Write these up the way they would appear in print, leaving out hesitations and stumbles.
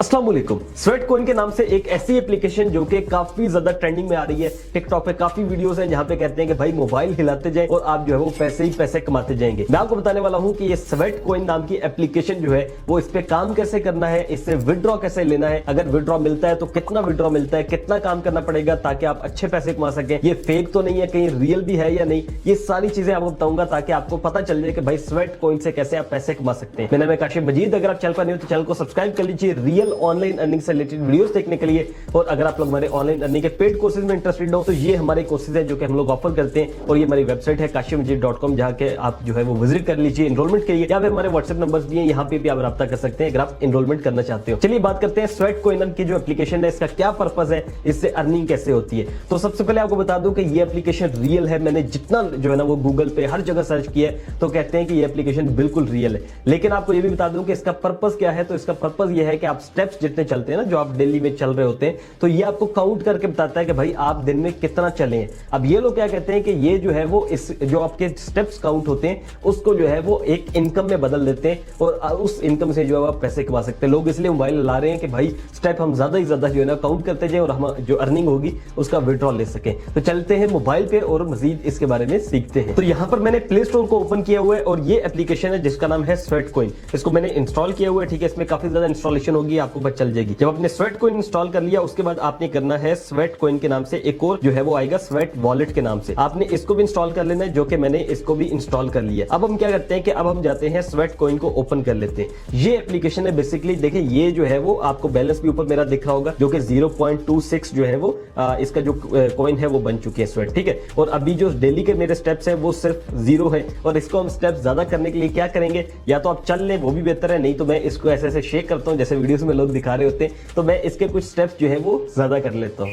अस्सलाम वालेकुम। Sweat coin के नाम से एक ऐसी एप्लीकेशन जो कि काफी ज्यादा ट्रेंडिंग में आ रही है। टिकटॉक पे काफी वीडियोस हैं जहां पे कहते हैं कि भाई मोबाइल हिलाते जाए और आप जो है वो पैसे ही पैसे कमाते जाएंगे। मैं आपको बताने वाला हूं कि ये स्वेट कॉइन नाम की एप्लीकेशन जो है वो इस पे काम कैसे करना है, इससे विड्रॉ कैसे लेना है, अगर विड्रॉ मिलता है तो कितना विड्रॉ मिलता है, कितना काम करना पड़ेगा ताकि आप अच्छे पैसे कमा सकें, ये फेक तो नहीं है, कहीं रियल भी है या नहीं, ये सारी चीजें आपको बताऊंगा ताकि आपको पता चल जाए कि भाई स्वेट कॉइन से कैसे आप पैसे कमा सकते हैं। मेरा नाम है काशिफ मजीद। अगर आप चैनल पर नहीं हो तो चैनल को सब्सक्राइब कर लीजिए रियल ऑनलाइन अर्निंग से रिलेटेड वीडियोस देखने के लिए। और अगर आप लोग हमारे ऑनलाइन अर्निंग के पेड कोर्सेज में इंटरेस्टेड हो तो ये हमारे कोर्सेज है जो कि हम लोग ऑफर करते हैं और ये हमारी वेबसाइट है kashifmajid.com, जहां के आप जो है वो विजिट कर लीजिए एनरोलमेंट के लिए, या फिर हमारे व्हाट्सएप नंबर्स भी हैं, यहाँ पे भी आप रब्ता कर सकते हैं अगर आप एनरोलमेंट करना चाहते हो। चलिए बात करते हैं स्वेट कॉइन की जो एप्लीकेशन है, इसका क्या पर्पस है, इससे अर्निंग कैसे होती है। तो सबसे पहले आपको बता दूं कि ये एप्लीकेशन रियल है। मैंने जितना जो है ना वो गूगल पे हर जगह सर्च किया है तो कहते हैं कि ये एप्लीकेशन बिल्कुल रियल है। लेकिन आपको ये भी बता दूं कि इसका पर्पस क्या है। तो इसका पर्पस ये है कि आप स्टेप्स जितने चलते हैं ना, जो आप डेली में चल रहे होते हैं, तो ये आपको काउंट करके बताता है कि भाई आप दिन में कितना चले हैं। अब ये लोग क्या कहते हैं कि ये जो है वो इस जो आपके स्टेप्स काउंट होते हैं उसको जो है वो एक इनकम में बदल देते हैं और उस इनकम से जो है आप पैसे कमा सकते हैं। लोग इसलिए मोबाइल ला रहे हैं कि भाई स्टेप हम ज्यादा ही ज्यादा जो है ना काउंट करते जाए और हम जो अर्निंग होगी उसका विड्रॉ ले सकें। तो चलते हैं मोबाइल पे और मजीद इसके बारे में सीखते हैं। तो यहाँ पर मैंने प्ले स्टोर को ओपन किया हुआ है और ये एप्लीकेशन है जिसका नाम है स्वेट कॉइन। इसको मैंने इंस्टॉल किया हुआ है, ठीक है। इसमें काफी ज्यादा इंस्टॉलेशन होगी, आपको पता चल जाएगी। जब आपने स्वेट कॉइन इंस्टॉल कर लिया उसके बाद आपने करना है स्वेट कॉइन के नाम से एक और जो है वो आएगा स्वेट वॉलेट के नाम से, आपने इसको भी इंस्टॉल कर लेना है, जो कि मैंने इसको भी इंस्टॉल कर लिया। अब हम क्या करते हैं कि अब हम जाते हैं स्वेट कॉइन को ओपन कर लेते हैं। ये एप्लीकेशन है बेसिकली, देखिए ये जो है वो आपको बैलेंस भी ऊपर मेरा दिख रहा होगा जो कि 0.26 जो है वो इसका जो कॉइन है वो बन चुकी है स्वेट, ठीक है। और अभी जो डेली के मेरे स्टेप्स है वो सिर्फ 0 है और इसको हम स्टेप्स ज्यादा करने के लिए क्या करेंगे, या तो आप चल लें वो भी बेहतर है, नहीं तो मैं इसको ऐसे ऐसे शेक करता हूं जैसे वीडियोस में लोग दिखा रहे होते हैं, तो मैं इसके कुछ स्टेप्स जो है वो ज्यादा कर लेता हूं।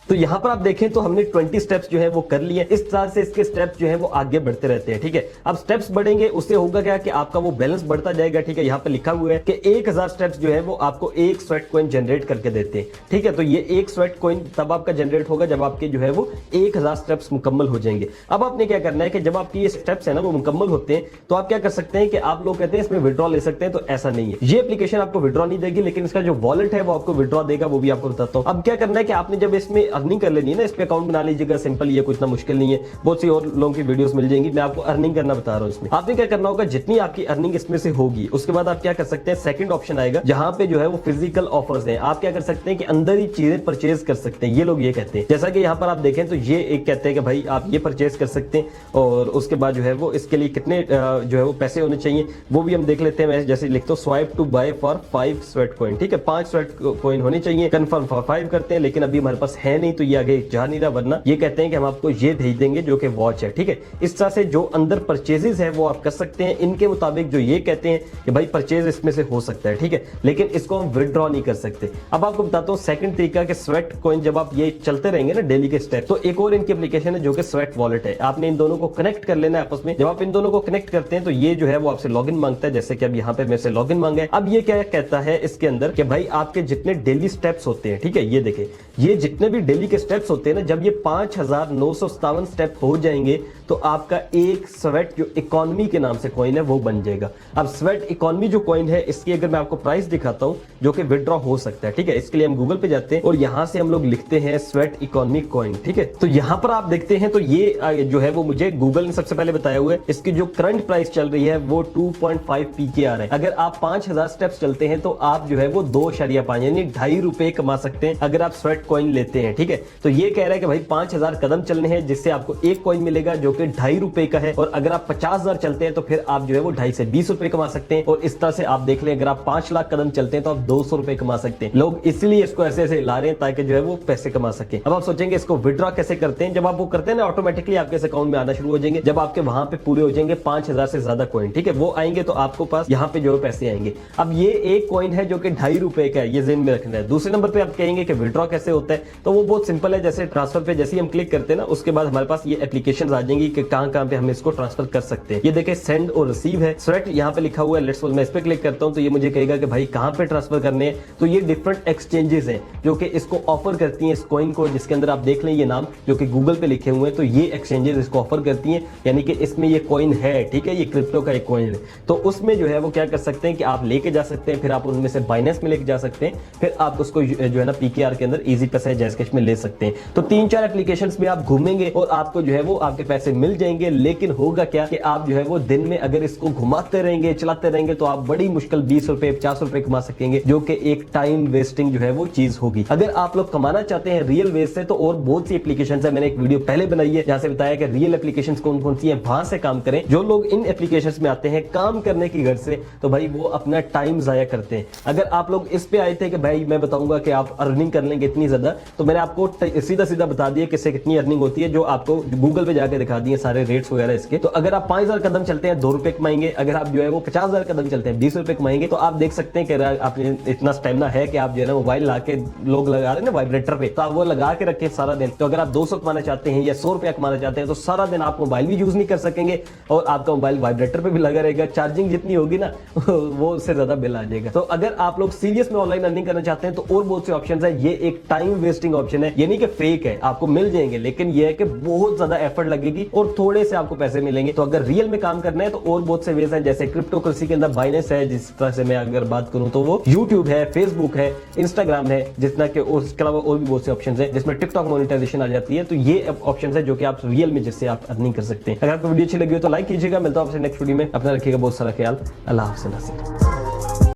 तो यहां पर आप देखें तो हमने 20 स्टेप्स जो है वो कर लिए। इस तरह से इसके स्टेप्स जो है वो आगे बढ़ते रहते हैं, ठीक है। अब स्टेप्स बढ़ेंगे उससे होगा क्या कि आपका वो बैलेंस बढ़ता जाएगा, ठीक है। यहां पे लिखा हुआ है कि 1000 स्टेप्स जो है वो आपको एक स्वेट कॉइन जनरेट करके देते हैं, ठीक है। तो ये एक स्वेट कॉइन तब आपका जनरेट होगा जब आपके जो है वो 1000 स्टेप्स मुकम्मल हो जाएंगे। अब आपने क्या करना है कि जब आपके ये स्टेप्स है ना वो मुकम्मल होते हैं तो आप क्या कर सकते हैं कि आप लोग कहते हैं इसमें विड्रॉ ले सकते हैं, तो ऐसा नहीं है। ये एप्लीकेशन आपको विड्रॉ नहीं देगी, लेकिन इसका जो वॉलेट है वो आपको विड्रॉ देगा, वो भी आपको बताता हूं। अब क्या करना है कि आपने जब इसमें अर्निंग कर लेनी है ना, इस पे अकाउंट बना लीजिएगा, सिंपल, ये कोई इतना मुश्किल नहीं है। बहुत सी और लोगों की वीडियोस मिल जाएंगी, मैं आपको अर्निंग करना बता रहा हूं। इसमें आपने क्या करना होगा, जितनी आपकी अर्निंग इसमें से होगी उसके बाद आप क्या कर सकते हैं, सेकंड ऑप्शन आएगा जहां पे जो है वो फिजिकल ऑफर्स हैं। आप क्या कर सकते हैं कि अंदर ही चीजें परचेज कर सकते हैं, ये लोग ये कहते हैं। जैसा कि यहां पर आप देखें तो ये एक कहते हैं कि भाई आप ये परचेज कर सकते हैं और उसके बाद जो है वो इसके लिए कितने जो है वो पैसे होने चाहिए वो भी हम देख लेते हैं। मैं जैसे लिखता हूं swipe to buy for 5 Sweatcoin, ठीक है। 5 स्वेट कॉइन होने चाहिए, कंफर्म फॉर 5 करते हैं, लेकिन अभी हमारे पास है नहीं तो ये आगे जा नहीं रहा, वरना ये कहते हैं कि हम आपको ये भेज देंगे जो कि वॉच है, ठीक है। इस तरह से जो अंदर परचेजेस है वो आप कर सकते हैं इनके मुताबिक, जो ये कहते हैं कि भाई परचेज इसमें से हो सकता है, ठीक है, लेकिन इसको हम विड्रॉ नहीं कर सकते। अब आपको बताता हूं सेकंड तरीका कि स्वेट कॉइन जब आप ये चलते रहेंगे ना डेली के स्टेप, तो एक और इनकी एप्लीकेशन है जो कि स्वेट वॉलेट है। आपने इन दोनों को कनेक्ट कर लेना है आपस में। जब आप इन दोनों को कनेक्ट करते हैं तो ये जो है वो आपसे लॉगिन मांगता है, जैसे कि अब यहाँ पे मेरे से लॉगिन मांगा है। अब ये क्या कहता है इसके अंदर कि भाई आपके जितने डेली स्टेप्स होते हैं, ठीक है, ये देखें, ये जितने भी डेली के स्टेप्स होते हैं ना, जब ये 5957 स्टेप हो जाएंगे तो आपका एक स्वेट जो इकोनॉमी के नाम से कॉइन है वो बन जाएगा। अब स्वेट इकोनॉमी जो कॉइन है इसकी अगर मैं आपको प्राइस दिखाता हूं जो कि विड्रॉ हो सकता है, ठीक है, इसके लिए हम गूगल पे जाते हैं और यहां से हम लोग लिखते हैं स्वेट इकोनॉमी कॉइन, ठीक है। तो यहां पर आप देखते हैं तो ये जो है वो मुझे गूगल ने सबसे पहले बताया हुआ है। इसकी जो करंट प्राइस चल रही है वो 2.5 PKR है। अगर आप 5000 स्टेप्स चलते हैं तो आप जो है वो 2.5 यानी 2.5 रुपए कमा सकते हैं अगर आप स्वेट कॉइन लेते हैं, ठीक है। तो ये कह रहा है कि भाई 5000 कदम चलने हैं जिससे आपको एक कॉइन मिलेगा जो कि 2.5 रुपए का है, और अगर आप 50,000 चलते हैं तो फिर आप जो है वो 2.5 से 20 रुपए कमा सकते हैं। और इस तरह से आप देख लें अगर आप 5 लाख कदम चलते हैं तो आप 200 रुपए कमा सकते हैं। लोग इसलिए इसको ऐसे ऐसे ला रहे हैं ताकि जो है वो पैसे कमा सके। अब आप सोचेंगे इसको विड्रॉ कैसे करते हैं। जब आप वो करते हैं ना ऑटोमेटिकली आपके अकाउंट में आना शुरू हो जाएंगे। जब आपके वहां पे पूरे हो जाएंगे 5000 से ज्यादा कॉइन, ठीक है, वो आएंगे तो आपको पास यहाँ पे जो पैसे आएंगे। अब ये एक कॉइन है जो कि 2.5 रुपए का है, ये ज़हन में रखना है। दूसरे नंबर पे आप कहेंगे कि विड्रॉ कैसे होता है, तो वो बहुत सिंपल है। जैसे ट्रांसफर पे जैसे ही हम क्लिक करते हैं ना, उसके बाद हमारे पास ये एप्लीकेशन आ जाएंगी कि कहां पे हम इसको ट्रांसफर कर सकते हैं। ये देखें सेंड और रिसीव है, सेलेक्ट यहाँ पे लिखा हुआ है। लेट्स सपोज मैं इस पे क्लिक करता हूं तो ये मुझे कहेगा कि भाई कहां पे ट्रांसफर करने हैं। तो ये डिफरेंट एक्सचेंजेस हैं जो कि इसको ऑफर करती हैं इस कॉइन को, जिसके अंदर आप देख लें ये नाम जो कि गूगल पे लिखे हुए हैं। तो ये एक्सचेंजेस इसको ऑफर करती हैं, यानी कि इसमें ये कॉइन है, ठीक है, ये क्रिप्टो का एक कॉइन है। तो उसमें जो है वो क्या कर सकते हैं कि आप लेके जा सकते हैं, फिर आप उनमें से बाइनेंस में लेके जा सकते हैं, फिर आप उसको जो है ना पीकेआर के अंदर इजी पैसे जैज कैश में ले सकते हैं। तो 3-4 एप्लीकेशंस में आप घूमेंगे और आपको जो है वो आपके पैसे मिल जाएंगे। लेकिन होगा क्या कि आप जो है वो दिन में अगर इसको घुमाते रहेंगे, चलाते रहेंगे, तो आप बड़ी मुश्किल 20 रुपए 50 रुपए कमा सकेंगे, जो कि एक टाइम वेस्टिंग जो है वो चीज होगी। अगर आप लोग कमाना चाहते हैं रियल वे से, तो और बहुत सी एप्लीकेशन है, मैंने एक वीडियो पहले बनाई है जहां से बताया कि रियल एप्लीकेशन कौन कौन सी है, वहां से काम करें। जो लोग इन एप्लीकेशन में आते हैं काम करने की घर से, तो भाई वो अपना टाइम जाया करते हैं। अगर आप लोग इस पे आए थे कि भाई मैं बताऊंगा कि आप अर्निंग कर लेंगे इतनी ज्यादा, तो मैंने आपको सीधा सीधा बता दिया किससे कितनी अर्निंग होती है, जो आपको गूगल पे जाकर दिखा दिए सारे रेट्स वगैरह इसके। तो अगर आप 5000 कदम चलते हैं 2 रुपए कमाएंगे, अगर आप जो है वो 50,000 कदम चलते हैं 20 रुपए कमाएंगे। तो आप देख सकते हैं कि आप इतना स्टेमिना है कि आप जो है ना मोबाइल ला के लोग लगा रहे हैं ना वाइब्रेटर पे, तो आप वो लगा के रखें सारा दिन। तो अगर आप 200 कमाना चाहते हैं या 100 रुपया कमाना चाहते हैं, तो सारा दिन आप मोबाइल भी यूज नहीं कर सकेंगे और आपका मोबाइल वाइब्रेटर पे भी लगा रहेगा। चार्जिंग जितनी होगी ना वो उससे ज्यादा बिल आ जाएगा। तो अगर आप लोग सीरियस में ऑनलाइन अर्निंग करना चाहते हैं, तो और बहुत से ऑप्शन है। ये एक टाइम वेस्टिंग ऑप्शन है, यानी कि फेक है, आपको मिल जाएंगे, लेकिन ये है कि बहुत ज्यादा एफर्ट लगेगी और थोड़े से आपको पैसे मिलेंगे। तो अगर रियल में काम करना है तो और बहुत से वेज हैं, जैसे क्रिप्टो करेंसी के अंदर बाइनेंस है, जिस तरह से मैं अगर बात करूं तो वो यूट्यूब है, फेसबुक है, इंस्टाग्राम है, जितना कि उसके अलावा और भी बहुत से ऑप्शन है, जिसमें टिकटॉक मोनेटाइजेशन आ जाती है। तो ये ऑप्शन है जो कि आप रियल में जिससे आप अर्निंग कर सकते हैं। अगर आपको वीडियो अच्छी लगी हो तो लाइक कीजिएगा। मिलता हूं आपसे नेक्स्ट वीडियो में। अपना रखिएगा बहुत सारा ख्याल। अल्लाह हाफ़िज़।